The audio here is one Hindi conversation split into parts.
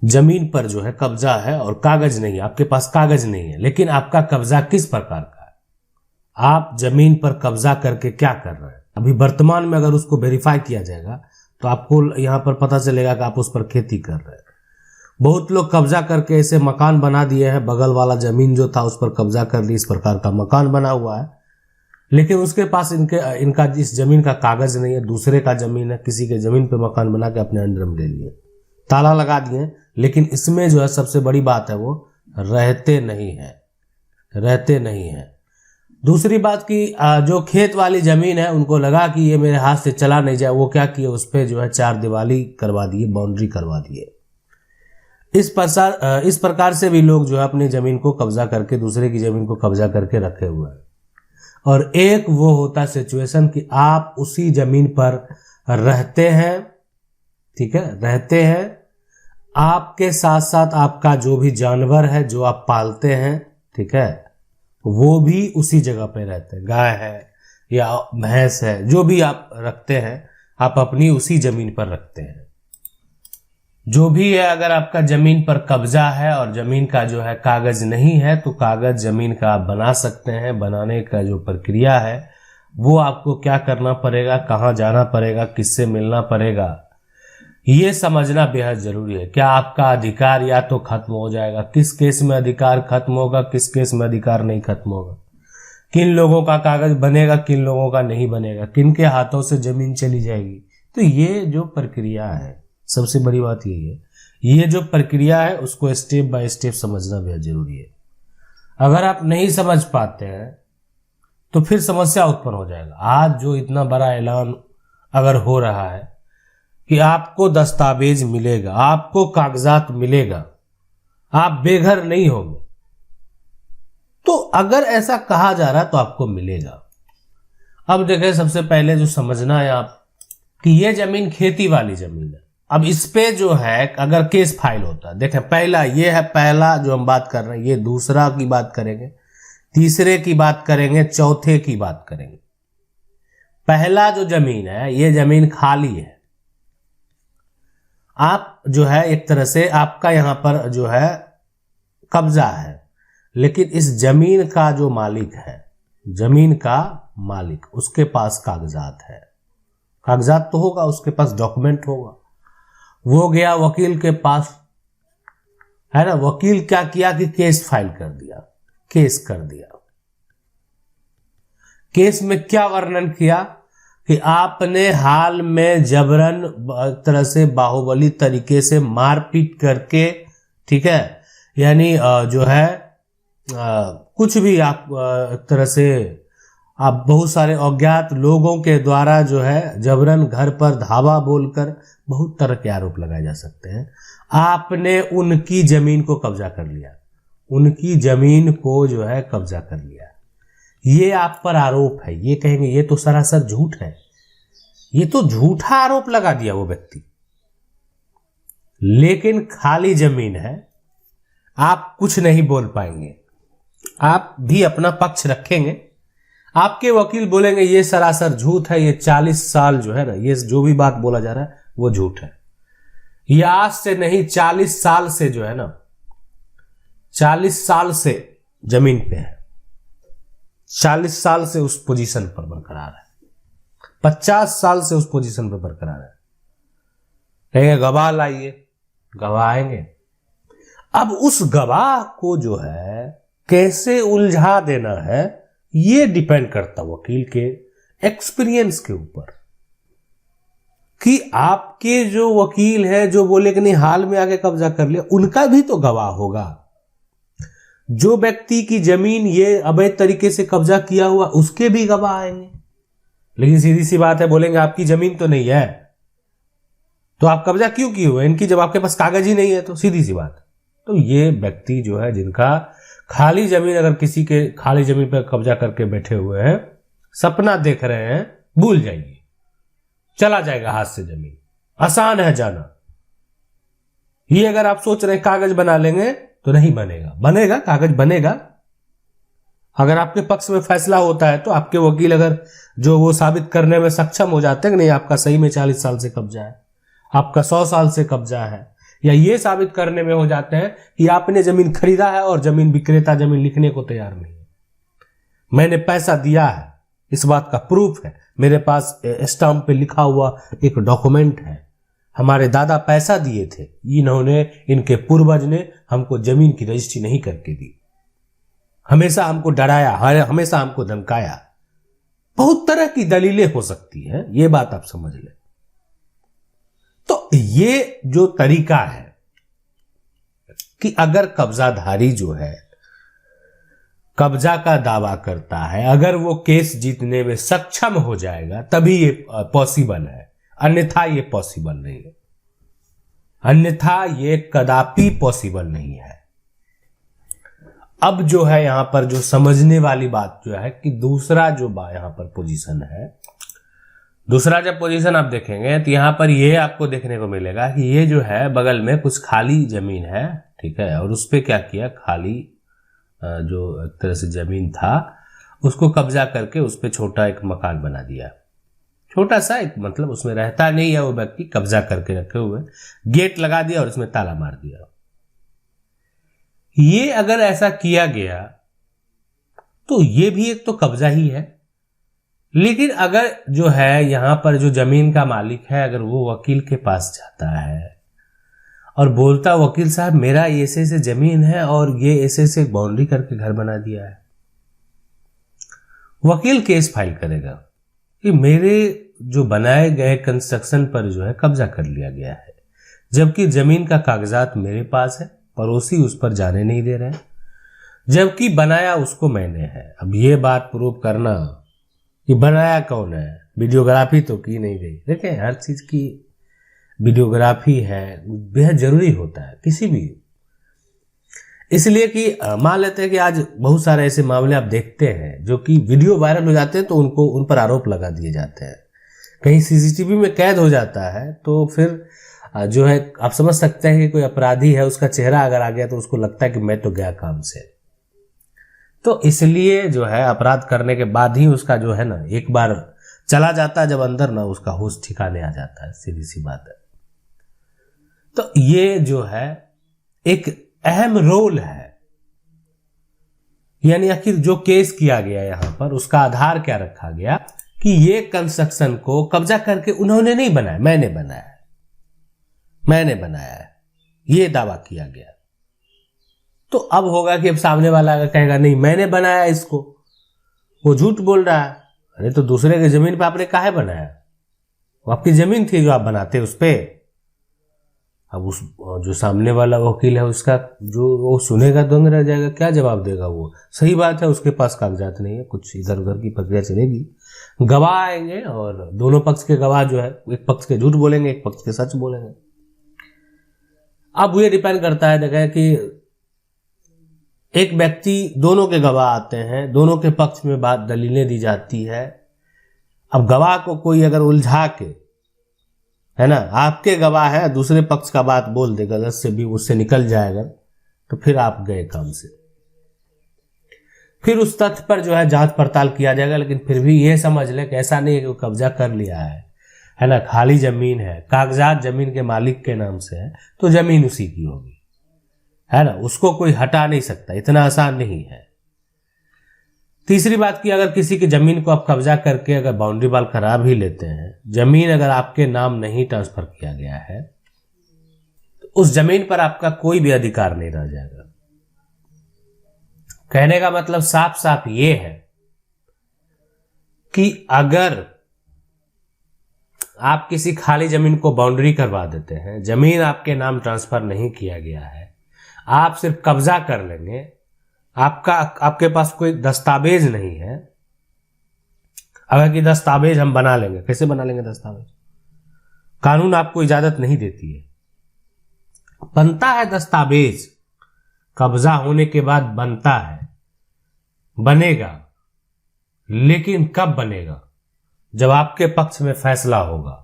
जमीन पर जो है कब्जा है और कागज नहीं है, आपके पास कागज नहीं है, लेकिन आपका कब्जा किस प्रकार का है, आप जमीन पर कब्जा करके क्या कर रहे हैं। अभी वर्तमान में अगर उसको वेरीफाई किया जाएगा तो आपको यहां पर पता चलेगा कि आप उस पर खेती कर रहे हैं। बहुत लोग कब्जा करके ऐसे मकान बना दिए हैं, बगल वाला जमीन जो था उस पर कब्जा कर ली, इस प्रकार का मकान बना हुआ है, लेकिन उसके पास इनका इस जमीन का कागज नहीं है, दूसरे का जमीन है, किसी के जमीन पे मकान बना के अपने अंडर में ले लिए, ताला लगा दिए। लेकिन इसमें जो है सबसे बड़ी बात है वो रहते नहीं है। दूसरी बात की जो खेत वाली जमीन है उनको लगा कि ये मेरे हाथ से चला नहीं जाए, वो क्या किए, उस पर जो है चार दीवारी करवा दिए, बाउंड्री करवा दिए। इस प्रकार से भी लोग जो है अपनी जमीन को कब्जा करके दूसरे की जमीन को कब्जा करके रखे हुए हैं। और एक वो होता सिचुएशन कि आप उसी जमीन पर रहते हैं, ठीक है, रहते हैं, आपके साथ साथ आपका जो भी जानवर है जो आप पालते हैं, ठीक है, वो भी उसी जगह पे रहते हैं, गाय है या भैंस है, जो भी आप रखते हैं आप अपनी उसी जमीन पर रखते हैं। जो भी है, अगर आपका जमीन पर कब्जा है और जमीन का जो है कागज नहीं है तो कागज जमीन का आप बना सकते हैं। बनाने का जो प्रक्रिया है वो आपको क्या करना पड़ेगा, कहाँ जाना पड़ेगा, किससे मिलना पड़ेगा, ये समझना बेहद जरूरी है। क्या आपका अधिकार या तो खत्म हो जाएगा, किस केस में अधिकार खत्म होगा, किस केस में अधिकार नहीं खत्म होगा, किन लोगों का कागज बनेगा, किन लोगों का नहीं बनेगा, किन के हाथों से जमीन चली जाएगी। तो ये जो प्रक्रिया है, सबसे बड़ी बात यही है, ये जो प्रक्रिया है उसको स्टेप बाय स्टेप समझना बेहद जरूरी है। अगर आप नहीं समझ पाते हैं तो फिर समस्या उत्पन्न हो जाएगा। आज जो इतना बड़ा ऐलान अगर हो रहा है कि आपको दस्तावेज मिलेगा, आपको कागजात मिलेगा, आप बेघर नहीं होंगे, तो अगर ऐसा कहा जा रहा है तो आपको मिलेगा। अब देखें, सबसे पहले जो समझना है आप कि ये जमीन खेती वाली जमीन है। अब इस पे जो है अगर केस फाइल होता है, देखें पहला ये है, पहला जो हम बात कर रहे हैं, ये दूसरा की बात करेंगे, तीसरे की बात करेंगे, चौथे की बात करेंगे। पहला जो जमीन है ये जमीन खाली है, आप जो है एक तरह से आपका यहां पर जो है कब्जा है, लेकिन इस जमीन का जो मालिक है, जमीन का मालिक, उसके पास कागजात है। कागजात तो होगा, उसके पास डॉक्यूमेंट होगा। वो गया वकील के पास, है ना, वकील क्या किया कि केस फाइल कर दिया, केस कर दिया। केस में क्या वर्णन किया कि आपने हाल में जबरन तरह से बाहुबली तरीके से मारपीट करके, ठीक है, यानी जो है कुछ भी आप एक तरह से आप बहुत सारे अज्ञात लोगों के द्वारा जो है जबरन घर पर धावा बोलकर बहुत तरह के आरोप लगाए जा सकते हैं। आपने उनकी जमीन को कब्जा कर लिया, उनकी जमीन को जो है कब्जा कर लिया, ये आप पर आरोप है। ये कहेंगे ये तो सरासर झूठ है, ये तो झूठा आरोप लगा दिया वो व्यक्ति, लेकिन खाली जमीन है, आप कुछ नहीं बोल पाएंगे, आप भी अपना पक्ष रखेंगे। आपके वकील बोलेंगे ये सरासर झूठ है, ये 40 साल जो है ना, ये जो भी बात बोला जा रहा है वो झूठ है। ये आज से नहीं 40 साल से जो है ना, 40 साल से जमीन पे है, 40 साल से उस पोजीशन पर बरकरार है, 50 साल से उस पोजीशन पर बरकरार है। कहेंगे गवाह लाइए, गवाह आएंगे। अब उस गवाह को जो है कैसे उलझा देना है ये डिपेंड करता वकील के एक्सपीरियंस के ऊपर, कि आपके जो वकील है जो बोले कि नहीं हाल में आके कब्जा कर लिया, उनका भी तो गवाह होगा। जो व्यक्ति की जमीन ये अवैध तरीके से कब्जा किया हुआ, उसके भी गवाह आएंगे। लेकिन सीधी सी बात है, बोलेंगे आपकी जमीन तो नहीं है तो आप कब्जा क्यों किए हुए इनकी, जब आपके पास कागज ही नहीं है। तो सीधी सी बात। तो ये व्यक्ति जो है जिनका खाली जमीन, अगर किसी के खाली जमीन पर कब्जा करके बैठे हुए हैं, सपना देख रहे हैं, भूल जाइए, चला जाएगा हाथ से जमीन, आसान है जाना। ये अगर आप सोच रहे हैं कागज बना लेंगे तो नहीं बनेगा, बनेगा, कागज बनेगा। अगर आपके पक्ष में फैसला होता है तो आपके वकील अगर जो वो साबित करने में सक्षम हो जाते हैं कि नहीं आपका सही में 40 साल से कब्जा है, आपका 100 साल से कब्जा है, या ये साबित करने में हो जाते हैं कि आपने जमीन खरीदा है और जमीन विक्रेता जमीन लिखने को तैयार नहीं है। मैंने पैसा दिया है, इस बात का प्रूफ है, मेरे पास स्टाम्प पे लिखा हुआ एक डॉक्यूमेंट है, हमारे दादा पैसा दिए थे, इन्होंने, इनके पूर्वज ने हमको जमीन की रजिस्ट्री नहीं करके दी, हमेशा हमको डराया, हमेशा हमको धमकाया। बहुत तरह की दलीलें हो सकती हैं, ये बात आप समझ लें। तो ये जो तरीका है कि अगर कब्जाधारी जो है कब्जा का दावा करता है, अगर वो केस जीतने में सक्षम हो जाएगा तभी ये पॉसिबल है, अन्यथा ये पॉसिबल नहीं है, अन्यथा ये कदापि पॉसिबल नहीं है। अब जो है यहां पर जो समझने वाली बात जो है कि दूसरा जो यहां पर पोजीशन है, दूसरा जब पोजीशन आप देखेंगे तो यहां पर ये आपको देखने को मिलेगा कि ये जो है बगल में कुछ खाली जमीन है, ठीक है, और उस पे क्या किया, खाली जो एक तरह से जमीन था उसको कब्जा करके उस पे छोटा एक मकान बना दिया, छोटा सा एक, मतलब उसमें रहता नहीं है वो व्यक्ति, कब्जा करके रखे हुए, गेट लगा दिया और उसमें ताला मार दिया। ये अगर ऐसा किया गया तो ये भी एक तो कब्जा ही है, लेकिन अगर जो है यहां पर जो जमीन का मालिक है अगर वो वकील के पास जाता है और बोलता, वकील साहब मेरा ऐसे ऐसे जमीन है और ये ऐसे ऐसे बाउंड्री करके घर बना दिया है, वकील केस फाइल करेगा कि मेरे जो बनाए गए कंस्ट्रक्शन पर जो है कब्जा कर लिया गया है, जबकि जमीन का कागजात मेरे पास है, पड़ोसी उस पर जाने नहीं दे रहे, जबकि बनाया उसको मैंने है। अब ये बात प्रूव करना कि बनाया कौन है, वीडियोग्राफी तो की नहीं गई। देखें, हर चीज की वीडियोग्राफी है बेहद जरूरी होता है किसी भी, इसलिए कि मान लेते हैं कि आज बहुत सारे ऐसे मामले आप देखते हैं जो कि वीडियो वायरल हो जाते हैं तो उनको उन पर आरोप लगा दिए जाते हैं, कहीं सीसीटीवी में कैद हो जाता है तो फिर जो है आप समझ सकते हैं कि कोई अपराधी है, उसका चेहरा अगर आ गया तो उसको लगता है कि मैं तो गया काम से। तो इसलिए जो है अपराध करने के बाद ही उसका जो है ना, एक बार चला जाता है जब अंदर ना, उसका होश ठिकाने आ जाता है, सीधी सी बात है। तो ये जो है एक अहम रोल है, यानी आखिर जो केस किया गया यहां पर उसका आधार क्या रखा गया कि ये कंस्ट्रक्शन को कब्जा करके उन्होंने नहीं बनाया, मैंने बनाया है, मैंने बनाया है, ये दावा किया गया। तो अब होगा कि अब सामने वाला अगर कहेगा नहीं मैंने बनाया इसको, वो झूठ बोल रहा है, अरे तो दूसरे की जमीन पे आपने काहे बनाया, वो आपकी जमीन थी जो आप बनाते उस पे। अब उस जो सामने वाला वकील है उसका जो वो सुनेगा दंग रह जाएगा, क्या जवाब देगा वो। सही बात है, उसके पास कागजात नहीं है, कुछ इधर उधर की प्रक्रिया चलेगी, गवाह आएंगे और दोनों पक्ष के गवाह जो है एक पक्ष के झूठ बोलेंगे, एक पक्ष के सच बोलेंगे। अब ये डिपेंड करता है, देखें कि एक व्यक्ति, दोनों के गवाह आते हैं, दोनों के पक्ष में बात दलीलें दी जाती है। अब गवाह को कोई अगर उलझा के, है ना, आपके गवाह है दूसरे पक्ष का बात बोल दे, गलत से भी उससे निकल जाएगा तो फिर आप गए काम से। फिर उस तथ्य पर जो है जांच पड़ताल किया जाएगा, लेकिन फिर भी ये समझ ले कि ऐसा नहीं है कि वो कब्जा कर लिया है ना, खाली जमीन है, कागजात जमीन के मालिक के नाम से है तो जमीन उसी की होगी, है ना, उसको कोई हटा नहीं सकता, इतना आसान नहीं है। तीसरी बात की, अगर किसी की जमीन को आप कब्जा करके अगर बाउंड्री वाल करा भी लेते हैं, जमीन अगर आपके नाम नहीं ट्रांसफर किया गया है तो उस जमीन पर आपका कोई भी अधिकार नहीं रह जाएगा। कहने का मतलब साफ साफ ये है कि अगर आप किसी खाली जमीन को बाउंड्री करवा देते हैं, जमीन आपके नाम ट्रांसफर नहीं किया गया है, आप सिर्फ कब्जा कर लेंगे, आपके पास कोई दस्तावेज नहीं है। अगर कि दस्तावेज हम बना लेंगे, कैसे बना लेंगे दस्तावेज, कानून आपको इजाजत नहीं देती है। बनता है दस्तावेज, कब्जा होने के बाद बनता है, बनेगा, लेकिन कब बनेगा, जब आपके पक्ष में फैसला होगा,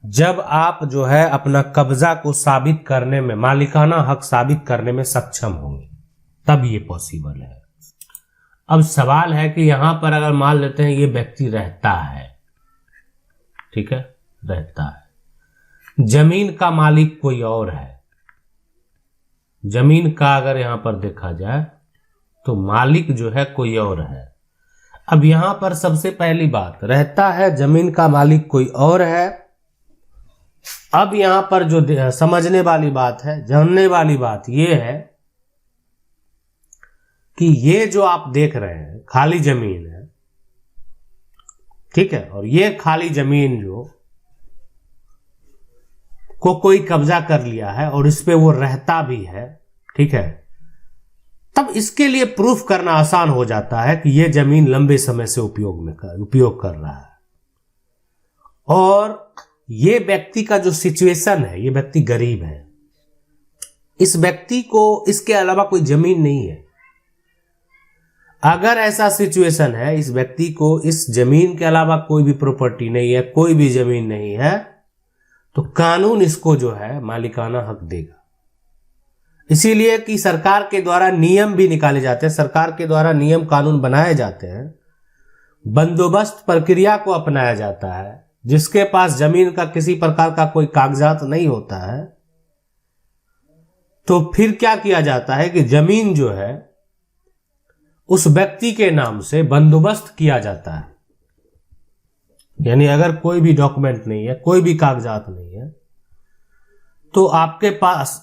जब आप जो है अपना कब्जा को साबित करने में, मालिकाना हक साबित करने में सक्षम होंगे, तब ये पॉसिबल है। अब सवाल है कि यहां पर अगर मान लेते हैं ये व्यक्ति रहता है, ठीक है, रहता है, जमीन का मालिक कोई और है, जमीन का अगर यहां पर देखा जाए तो मालिक जो है कोई और है। अब यहां पर सबसे पहली बात, रहता है जमीन का मालिक कोई और है। अब यहां पर जो समझने वाली बात है, जानने वाली बात यह है कि ये जो आप देख रहे हैं खाली जमीन है, ठीक है, और ये खाली जमीन जो को कोई कब्जा कर लिया है और इस पे वो रहता भी है, ठीक है, तब इसके लिए प्रूफ करना आसान हो जाता है कि ये जमीन लंबे समय से उपयोग कर रहा है। और ये व्यक्ति का जो सिचुएशन है, ये व्यक्ति गरीब है, इस व्यक्ति को इसके अलावा कोई जमीन नहीं है। अगर ऐसा सिचुएशन है, इस व्यक्ति को इस जमीन के अलावा कोई भी प्रॉपर्टी नहीं है, कोई भी जमीन नहीं है, तो कानून इसको जो है मालिकाना हक देगा। इसीलिए कि सरकार के द्वारा नियम भी निकाले जाते हैं, सरकार के द्वारा नियम कानून बनाए जाते हैं, बंदोबस्त प्रक्रिया को अपनाया जाता है। जिसके पास जमीन का किसी प्रकार का कोई कागजात नहीं होता है, तो फिर क्या किया जाता है कि जमीन जो है उस व्यक्ति के नाम से बंदोबस्त किया जाता है। यानी अगर कोई भी डॉक्यूमेंट नहीं है, कोई भी कागजात नहीं है, तो आपके पास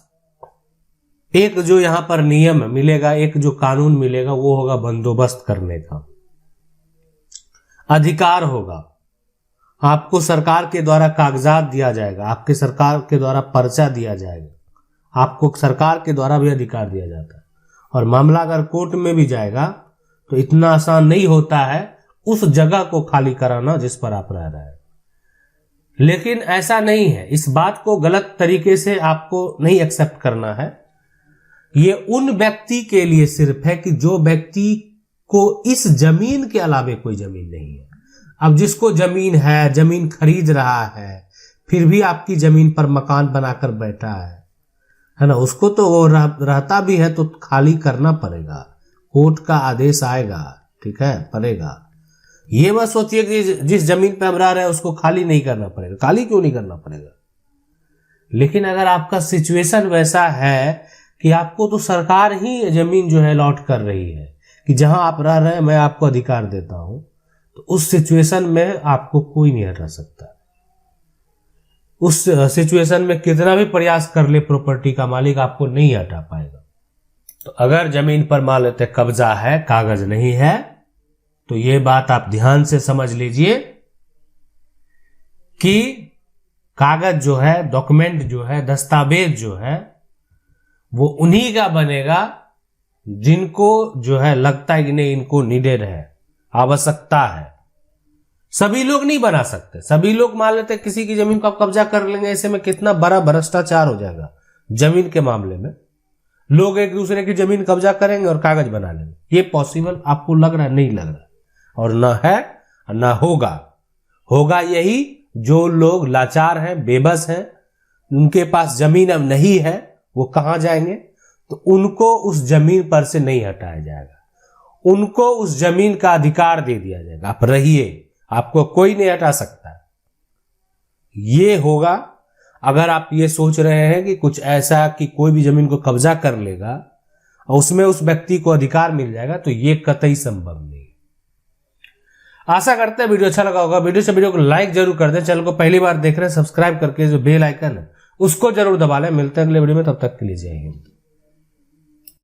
एक जो यहां पर नियम मिलेगा, एक जो कानून मिलेगा, वो होगा बंदोबस्त करने का अधिकार होगा। आपको सरकार के द्वारा कागजात दिया जाएगा, आपके सरकार के द्वारा पर्चा दिया जाएगा, आपको सरकार के द्वारा भी अधिकार दिया जाता है। और मामला अगर कोर्ट में भी जाएगा तो इतना आसान नहीं होता है उस जगह को खाली कराना जिस पर आप रह रहे हैं। लेकिन ऐसा नहीं है, इस बात को गलत तरीके से आपको नहीं एक्सेप्ट करना है। ये उन व्यक्ति के लिए सिर्फ है कि जो व्यक्ति को इस जमीन के अलावे कोई जमीन नहीं है। अब जिसको जमीन है, जमीन खरीद रहा है, फिर भी आपकी जमीन पर मकान बनाकर बैठा है ना, उसको तो वो रहता भी है तो खाली करना पड़ेगा, कोर्ट का आदेश आएगा, ठीक है, पड़ेगा। ये मत सोचिए कि जिस जमीन पे हम रह रहे हैं उसको खाली नहीं करना पड़ेगा। खाली क्यों नहीं करना पड़ेगा? लेकिन अगर आपका सिचुएशन वैसा है कि आपको तो सरकार ही जमीन जो है अलॉट कर रही है कि जहां आप रह रहे हैं मैं आपको अधिकार देता हूं, तो उस सिचुएशन में आपको कोई नहीं हटा सकता। उस सिचुएशन में कितना भी प्रयास कर ले प्रॉपर्टी का मालिक, आपको नहीं हटा पाएगा। तो अगर जमीन पर मान लेते कब्जा है, कागज नहीं है, तो ये बात आप ध्यान से समझ लीजिए कि कागज जो है, डॉक्यूमेंट जो है, दस्तावेज जो है, वो उन्हीं का बनेगा जिनको जो है लगता है कि नहीं इनको नीडेड है, आवश्यकता है। सभी लोग नहीं बना सकते। सभी लोग मान लेते किसी की जमीन को कब्जा कर लेंगे, ऐसे में कितना बड़ा भ्रष्टाचार हो जाएगा। जमीन के मामले में लोग एक दूसरे की जमीन कब्जा करेंगे और कागज बना लेंगे। ये पॉसिबल आपको लग रहा है? नहीं लग रहा, और ना है ना होगा। होगा यही जो लोग लाचार हैं, बेबस हैं, उनके पास जमीन अब नहीं है, वो कहां जाएंगे? तो उनको उस जमीन पर से नहीं हटाया जाएगा, उनको उस जमीन का अधिकार दे दिया जाएगा। आप रहिए, आपको कोई नहीं हटा सकता। ये होगा अगर आप ये सोच रहे हैं कि कुछ ऐसा कि कोई भी जमीन को कब्जा कर लेगा और उसमें उस व्यक्ति को अधिकार मिल जाएगा, तो ये कतई संभव नहीं। आशा करते हैं वीडियो अच्छा लगा होगा। वीडियो को लाइक जरूर कर दें। चैनल को पहली बार देख रहे हैं, सब्सक्राइब करके जो बेल आइकन है उसको जरूर दबा लें। मिलते हैं अगले वीडियो में, तब तक के लिए जय हिंद।